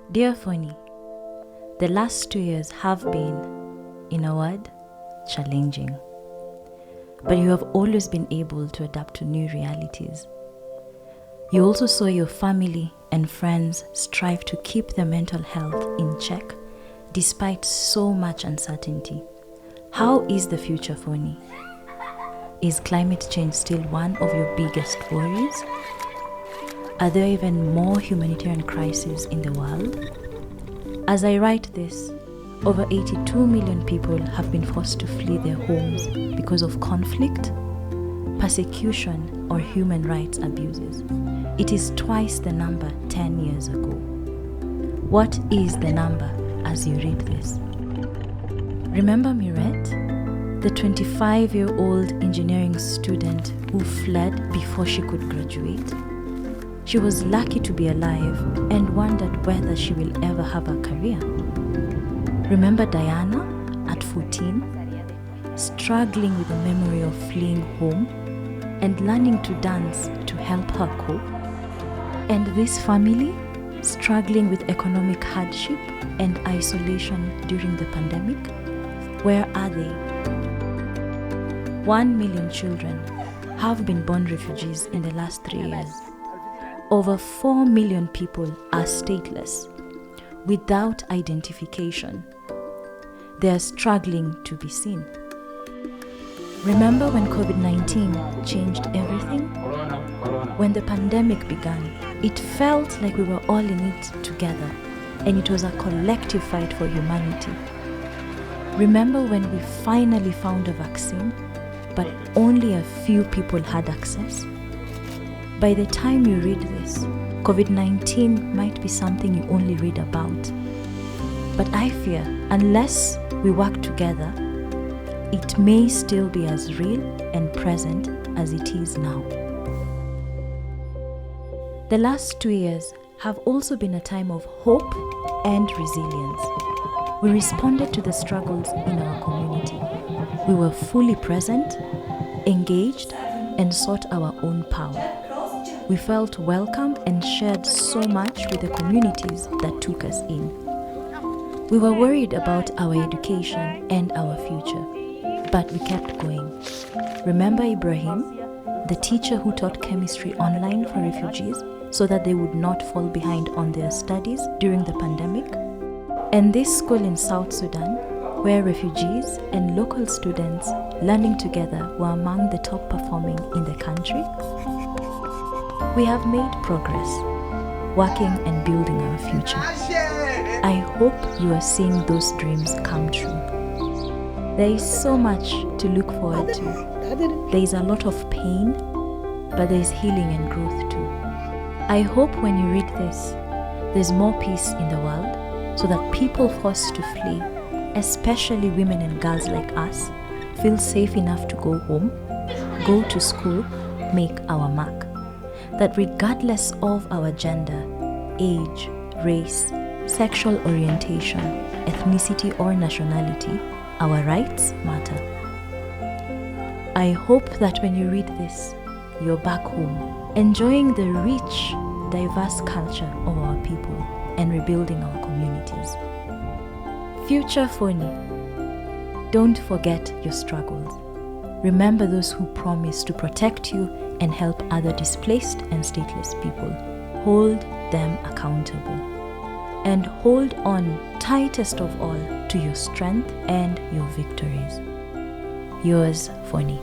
Dear Phony, the last 2 years have been, in a word, challenging. But you have always been able to adapt to new realities. You also saw your family and friends strive to keep their mental health in check despite so much uncertainty. How is the future, Phony? Is climate change still one of your biggest worries? Are there even more humanitarian crises in the world? As I write this, over 82 million people have been forced to flee their homes because of conflict, persecution, or human rights abuses. It is twice the number 10 years ago. What is the number as you read this? Remember Mirette, the 25-year-old engineering student who fled before she could graduate? She was lucky to be alive and wondered whether she will ever have a career. Remember Diana at 14, struggling with the memory of fleeing home and learning to dance to help her cope? And this family, struggling with economic hardship and isolation during the pandemic? Where are they? 1 million children have been born refugees in the last 3 years. Over 4 million people are stateless, without identification. They are struggling to be seen. Remember when COVID-19 changed everything? When the pandemic began, it felt like we were all in it together, and it was a collective fight for humanity. Remember when we finally found a vaccine, but only a few people had access? By the time you read this, COVID-19 might be something you only read about. But I fear, unless we work together, it may still be as real and present as it is now. The last 2 years have also been a time of hope and resilience. We responded to the struggles in our community. We were fully present, engaged, and sought our own power. We felt welcome and shared so much with the communities that took us in. We were worried about our education and our future, but we kept going. Remember Ibrahim, the teacher who taught chemistry online for refugees so that they would not fall behind on their studies during the pandemic? And this school in South Sudan, where refugees and local students learning together were among the top performing in the country? We have made progress, working and building our future. I hope you are seeing those dreams come true. There is so much to look forward to. There is a lot of pain, but there is healing and growth too. I hope when you read this, there's more peace in the world so that people forced to flee, especially women and girls like us, feel safe enough to go home, go to school, make our mark. That regardless of our gender, age, race, sexual orientation, ethnicity, or nationality, our rights matter. I hope that when you read this, you're back home, enjoying the rich, diverse culture of our people and rebuilding our communities. Future Phony, don't forget your struggles. Remember those who promise to protect you and help other displaced and stateless people. Hold them accountable. And hold on tightest of all to your strength and your victories. Yours, Phony.